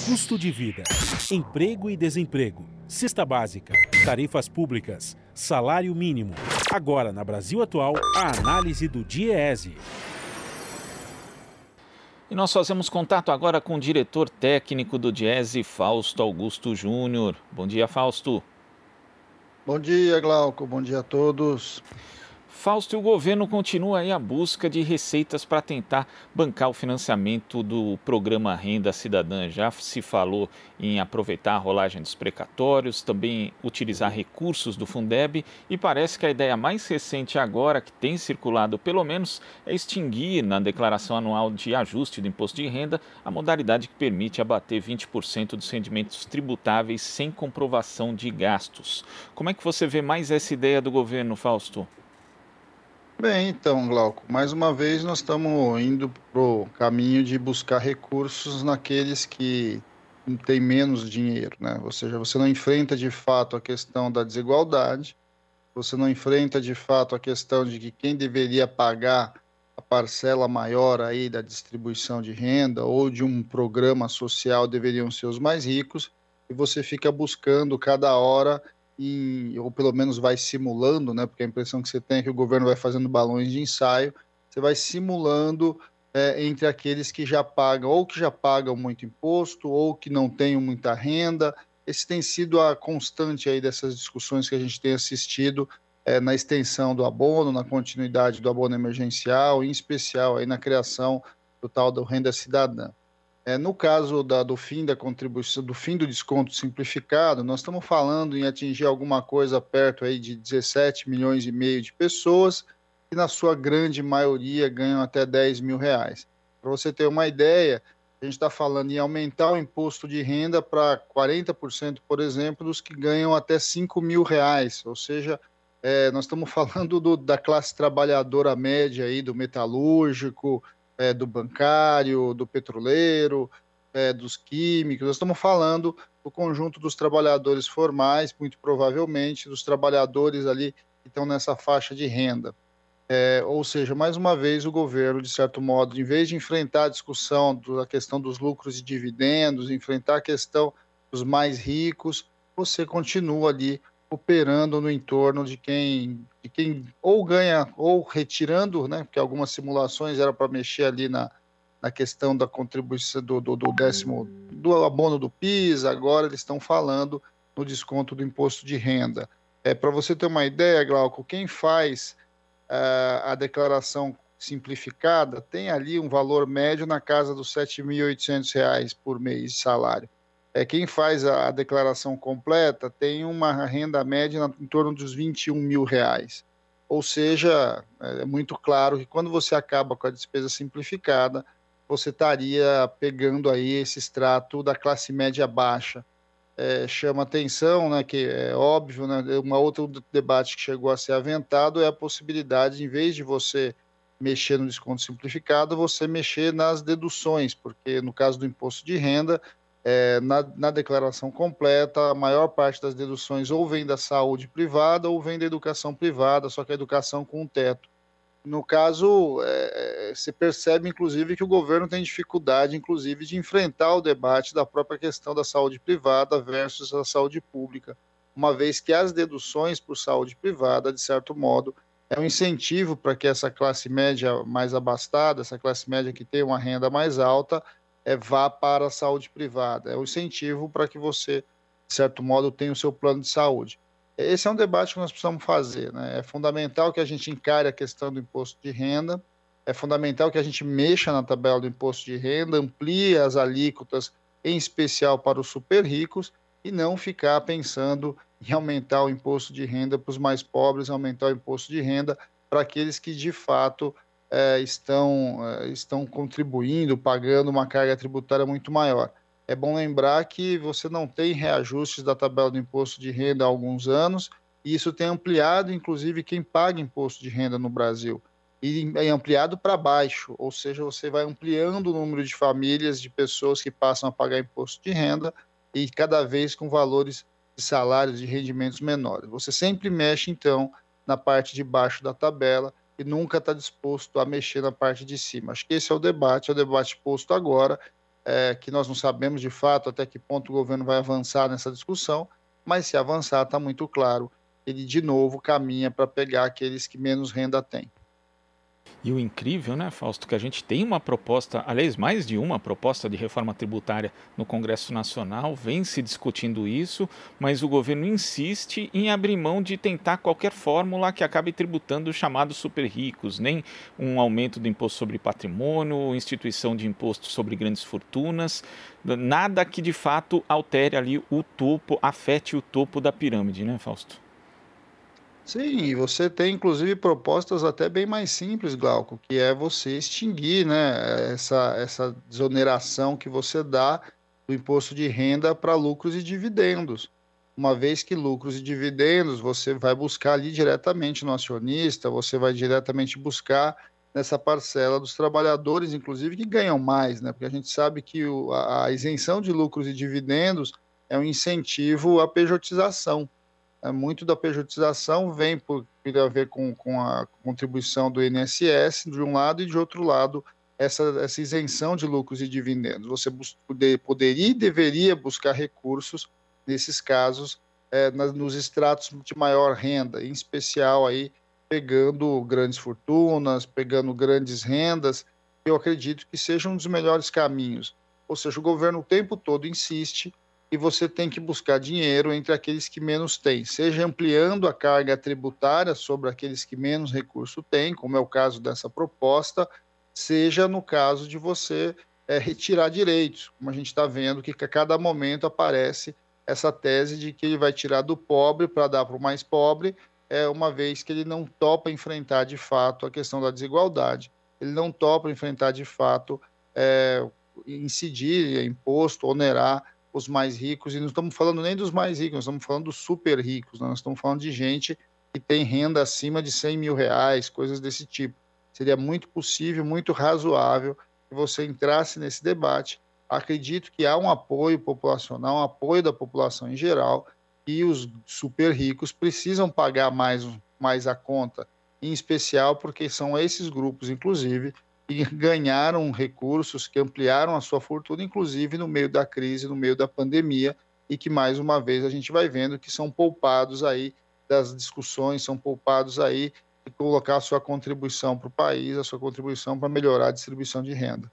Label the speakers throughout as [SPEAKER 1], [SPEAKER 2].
[SPEAKER 1] Custo de vida, emprego e desemprego, cesta básica, tarifas públicas, salário mínimo. Agora, na Brasil Atual, a análise do DIEESE.
[SPEAKER 2] E nós fazemos contato agora com o diretor técnico do DIEESE, Fausto Augusto Júnior. Bom dia, Fausto.
[SPEAKER 3] Bom dia, Glauco. Bom dia a todos.
[SPEAKER 2] Fausto, e o governo continua aí a busca de receitas para tentar bancar o financiamento do programa Renda Cidadã. Já se falou em aproveitar a rolagem dos precatórios, também utilizar recursos do Fundeb, e parece que a ideia mais recente agora, que tem circulado pelo menos, é extinguir na declaração anual de ajuste do imposto de renda a modalidade que permite abater 20% dos rendimentos tributáveis sem comprovação de gastos. Como é que você vê mais essa ideia do governo, Fausto?
[SPEAKER 3] Bem, então, Glauco, mais uma vez nós estamos indo para o caminho de buscar recursos naqueles que têm menos dinheiro, né? Ou seja, você não enfrenta de fato a questão da desigualdade, você não enfrenta de fato a questão de que quem deveria pagar a parcela maior aí da distribuição de renda ou de um programa social deveriam ser os mais ricos, e você fica buscando cada hora ou pelo menos vai simulando, né? Porque a impressão que você tem é que o governo vai fazendo balões de ensaio, você vai simulando entre aqueles que já pagam, ou que já pagam muito imposto, ou que não têm muita renda. Esse tem sido a constante aí dessas discussões que a gente tem assistido na extensão do abono, na continuidade do abono emergencial, em especial aí na criação do tal do Renda Cidadã. No caso do fim da contribuição, do fim do desconto simplificado, nós estamos falando em atingir alguma coisa perto aí de 17 milhões e meio de pessoas, que na sua grande maioria ganham até 10 mil reais. Para você ter uma ideia, a gente está falando em aumentar o imposto de renda para 40%, por exemplo, dos que ganham até 5 mil reais, ou seja, nós estamos falando da classe trabalhadora média aí, do metalúrgico, do bancário, do petroleiro, dos químicos. Nós estamos falando do conjunto dos trabalhadores formais, muito provavelmente, dos trabalhadores ali que estão nessa faixa de renda. Ou seja, mais uma vez, o governo, de certo modo, em vez de enfrentar a discussão da questão dos lucros e dividendos, enfrentar a questão dos mais ricos, você continua ali operando no entorno de quem ou ganha, ou retirando, né? Porque algumas simulações eram para mexer ali na questão da contribuição do abono do PIS, agora eles estão falando no desconto do imposto de renda. Para você ter uma ideia, Glauco, quem faz a declaração simplificada tem ali um valor médio na casa dos R$ 7.800 por mês de salário. Quem faz a declaração completa tem uma renda média em torno dos R$ 21 mil. Ou seja, é muito claro que quando você acaba com a despesa simplificada, você estaria pegando aí esse extrato da classe média baixa. Chama atenção, né, que é óbvio, né, outro debate que chegou a ser aventado é a possibilidade, em vez de você mexer no desconto simplificado, você mexer nas deduções, porque no caso do imposto de renda, na declaração completa, a maior parte das deduções ou vem da saúde privada ou vem da educação privada, só que a educação com um teto. No caso, você percebe, inclusive, que o governo tem dificuldade, inclusive, de enfrentar o debate da própria questão da saúde privada versus a saúde pública, uma vez que as deduções por saúde privada, de certo modo, é um incentivo para que essa classe média mais abastada, essa classe média que tem uma renda mais alta, vá para a saúde privada. É um incentivo para que você, de certo modo, tenha o seu plano de saúde. Esse é um debate que nós precisamos fazer, né? É fundamental que a gente encare a questão do imposto de renda, é fundamental que a gente mexa na tabela do imposto de renda, amplie as alíquotas, em especial para os super ricos, e não ficar pensando em aumentar o imposto de renda para os mais pobres, aumentar o imposto de renda para aqueles que, de fato, estão contribuindo, pagando uma carga tributária muito maior. É bom lembrar que você não tem reajustes da tabela do imposto de renda há alguns anos, e isso tem ampliado, inclusive, quem paga imposto de renda no Brasil, e é ampliado para baixo, ou seja, você vai ampliando o número de famílias, de pessoas que passam a pagar imposto de renda, e cada vez com valores de salários, de rendimentos menores. Você sempre mexe, então, na parte de baixo da tabela, e nunca está disposto a mexer na parte de cima. Acho que esse é o debate posto agora, que nós não sabemos de fato até que ponto o governo vai avançar nessa discussão, mas se avançar, está muito claro, ele de novo caminha para pegar aqueles que menos renda têm.
[SPEAKER 2] E o incrível, né, Fausto, que a gente tem uma proposta, aliás, mais de uma proposta de reforma tributária no Congresso Nacional, vem se discutindo isso, mas o governo insiste em abrir mão de tentar qualquer fórmula que acabe tributando os chamados super ricos, nem um aumento do imposto sobre patrimônio, instituição de imposto sobre grandes fortunas, nada que de fato altere ali o topo, afete o topo da pirâmide, né, Fausto?
[SPEAKER 3] Sim, e você tem inclusive propostas até bem mais simples, Glauco, que é você extinguir, né, essa desoneração que você dá do imposto de renda para lucros e dividendos. Uma vez que lucros e dividendos você vai buscar ali diretamente no acionista, você vai diretamente buscar nessa parcela dos trabalhadores, inclusive, que ganham mais, né? Porque a gente sabe que a isenção de lucros e dividendos é um incentivo à pejotização. Muito da pejotização vem por a ver com a contribuição do INSS, de um lado, e de outro lado, essa isenção de lucros e dividendos. Você poderia e deveria buscar recursos, nesses casos, nos estratos de maior renda, em especial aí, pegando grandes fortunas, pegando grandes rendas. Eu acredito que seja um dos melhores caminhos. Ou seja, o governo o tempo todo insiste e você tem que buscar dinheiro entre aqueles que menos têm, seja ampliando a carga tributária sobre aqueles que menos recurso têm, como é o caso dessa proposta, seja no caso de você retirar direitos, como a gente está vendo que a cada momento aparece essa tese de que ele vai tirar do pobre para dar para o mais pobre, uma vez que ele não topa enfrentar de fato a questão da desigualdade, ele não topa enfrentar de fato incidir, imposto, onerar os mais ricos, e não estamos falando nem dos mais ricos, nós estamos falando dos super ricos, nós estamos falando de gente que tem renda acima de 100 mil reais, coisas desse tipo. Seria muito possível, muito razoável que você entrasse nesse debate. Acredito que há um apoio populacional, um apoio da população em geral, e os super ricos precisam pagar mais a conta, em especial porque são esses grupos, inclusive, e ganharam recursos, que ampliaram a sua fortuna, inclusive no meio da crise, no meio da pandemia, e que mais uma vez a gente vai vendo que são poupados aí das discussões, são poupados aí de colocar a sua contribuição para o país, a sua contribuição para melhorar a distribuição de renda.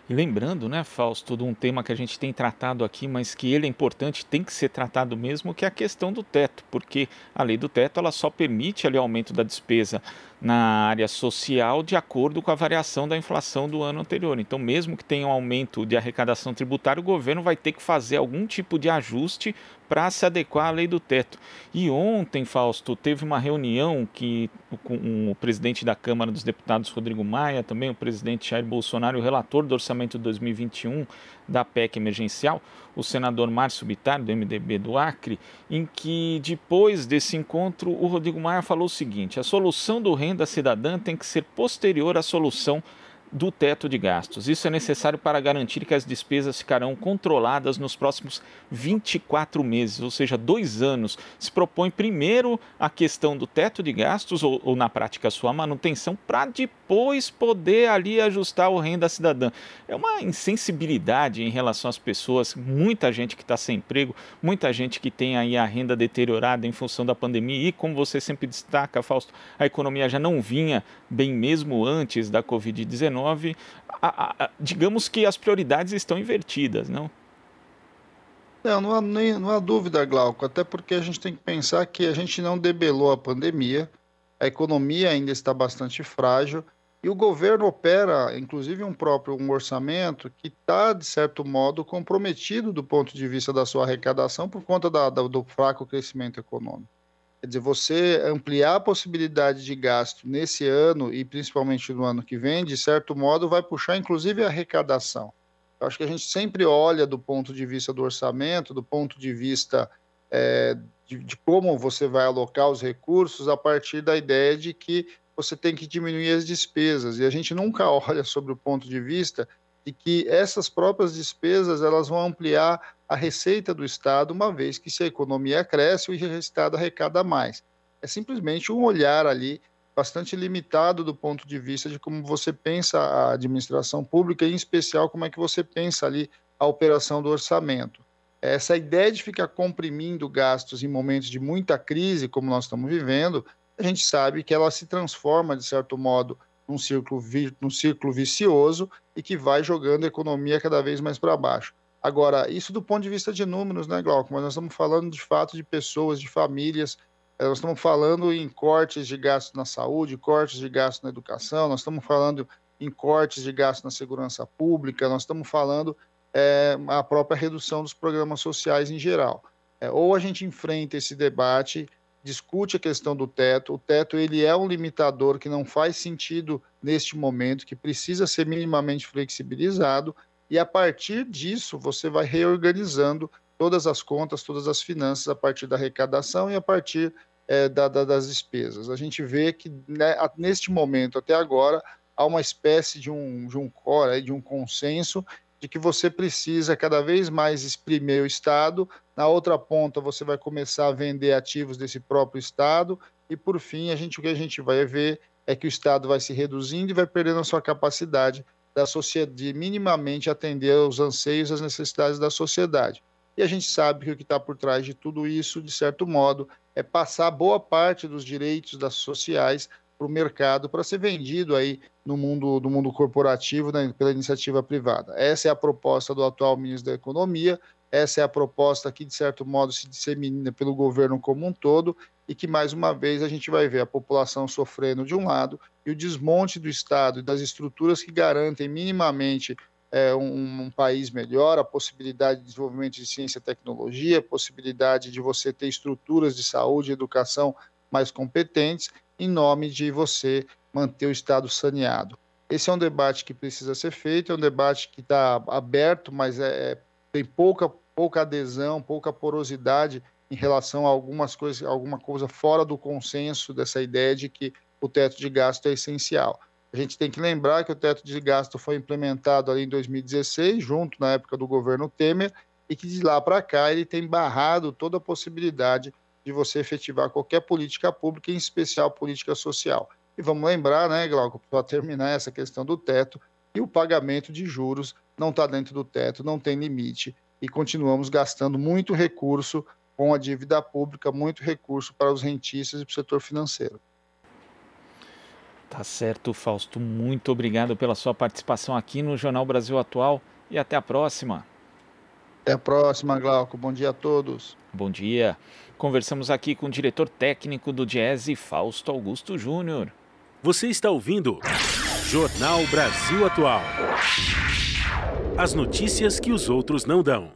[SPEAKER 2] E lembrando, né, Fausto, de um tema que a gente tem tratado aqui, mas que ele é importante, tem que ser tratado mesmo, que é a questão do teto, porque a lei do teto ela só permite ali o aumento da despesa na área social de acordo com a variação da inflação do ano anterior. Então, mesmo que tenha um aumento de arrecadação tributária, o governo vai ter que fazer algum tipo de ajuste para se adequar à lei do teto. E ontem, Fausto, teve uma reunião com o presidente da Câmara dos Deputados, Rodrigo Maia, também o presidente Jair Bolsonaro, o relator do orçamento de 2021 da PEC emergencial, o senador Márcio Bittar, do MDB do Acre, em que depois desse encontro o Rodrigo Maia falou o seguinte: a solução do Renda Cidadã tem que ser posterior à solução do teto de gastos. Isso é necessário para garantir que as despesas ficarão controladas nos próximos 24 meses, ou seja, 2 anos. Se propõe primeiro a questão do teto de gastos, ou na prática a sua manutenção, para depois poder ali ajustar o Renda Cidadã. É uma insensibilidade em relação às pessoas, muita gente que está sem emprego, muita gente que tem aí a renda deteriorada em função da pandemia e, como você sempre destaca, Fausto, a economia já não vinha bem mesmo antes da Covid-19. Digamos que as prioridades estão invertidas, não?
[SPEAKER 3] Não há dúvida, Glauco, até porque a gente tem que pensar que a gente não debelou a pandemia, a economia ainda está bastante frágil e o governo opera, inclusive, um orçamento que está, de certo modo, comprometido do ponto de vista da sua arrecadação por conta do fraco crescimento econômico. Quer dizer, você ampliar a possibilidade de gasto nesse ano e principalmente no ano que vem, de certo modo, vai puxar inclusive a arrecadação. Eu acho que a gente sempre olha do ponto de vista do orçamento, do ponto de vista de como você vai alocar os recursos a partir da ideia de que você tem que diminuir as despesas. E a gente nunca olha sobre o ponto de vista de que essas próprias despesas elas vão ampliar a receita do Estado, uma vez que se a economia cresce, o Estado arrecada mais. É simplesmente um olhar ali bastante limitado do ponto de vista de como você pensa a administração pública, e em especial como é que você pensa ali a operação do orçamento. Essa ideia de ficar comprimindo gastos em momentos de muita crise, como nós estamos vivendo, a gente sabe que ela se transforma, de certo modo, num círculo vicioso e que vai jogando a economia cada vez mais para baixo. Agora, isso do ponto de vista de números, né, Glauco? Mas nós estamos falando de fato de pessoas, de famílias, nós estamos falando em cortes de gastos na saúde, cortes de gastos na educação, nós estamos falando em cortes de gastos na segurança pública, nós estamos falando a própria redução dos programas sociais em geral. Ou a gente enfrenta esse debate, discute a questão do teto. O teto ele é um limitador que não faz sentido neste momento, que precisa ser minimamente flexibilizado, e a partir disso você vai reorganizando todas as contas, todas as finanças a partir da arrecadação e a partir das despesas. A gente vê que, né, neste momento, até agora, há uma espécie de um core, de um consenso de que você precisa cada vez mais exprimir o Estado, na outra ponta você vai começar a vender ativos desse próprio Estado, e por fim o que a gente vai ver é que o Estado vai se reduzindo e vai perdendo a sua capacidade de minimamente atender aos anseios, às necessidades da sociedade. E a gente sabe que o que está por trás de tudo isso, de certo modo, é passar boa parte dos direitos sociais para o mercado, para ser vendido aí no mundo corporativo, né, pela iniciativa privada. Essa é a proposta do atual ministro da Economia, essa é a proposta que, de certo modo, se dissemina pelo governo como um todo, e que, mais uma vez, a gente vai ver a população sofrendo de um lado e o desmonte do Estado e das estruturas que garantem minimamente um país melhor, a possibilidade de desenvolvimento de ciência e tecnologia, a possibilidade de você ter estruturas de saúde e educação mais competentes, em nome de você manter o Estado saneado. Esse é um debate que precisa ser feito, é um debate que está aberto, mas tem pouca adesão, pouca porosidade em relação a alguma coisa fora do consenso dessa ideia de que o teto de gasto é essencial. A gente tem que lembrar que o teto de gasto foi implementado ali em 2016, junto na época do governo Temer, e que de lá para cá ele tem barrado toda a possibilidade de você efetivar qualquer política pública, em especial política social. E vamos lembrar, né, Glauco, para terminar essa questão do teto, que o pagamento de juros não está dentro do teto, não tem limite, e continuamos gastando muito recurso com a dívida pública, muito recurso para os rentistas e para o setor financeiro.
[SPEAKER 2] Tá certo, Fausto. Muito obrigado pela sua participação aqui no Jornal Brasil Atual e até a próxima.
[SPEAKER 3] Até a próxima, Glauco. Bom dia a todos.
[SPEAKER 2] Bom dia. Conversamos aqui com o diretor técnico do Diese, Fausto Augusto Júnior.
[SPEAKER 1] Você está ouvindo Jornal Brasil Atual. As notícias que os outros não dão.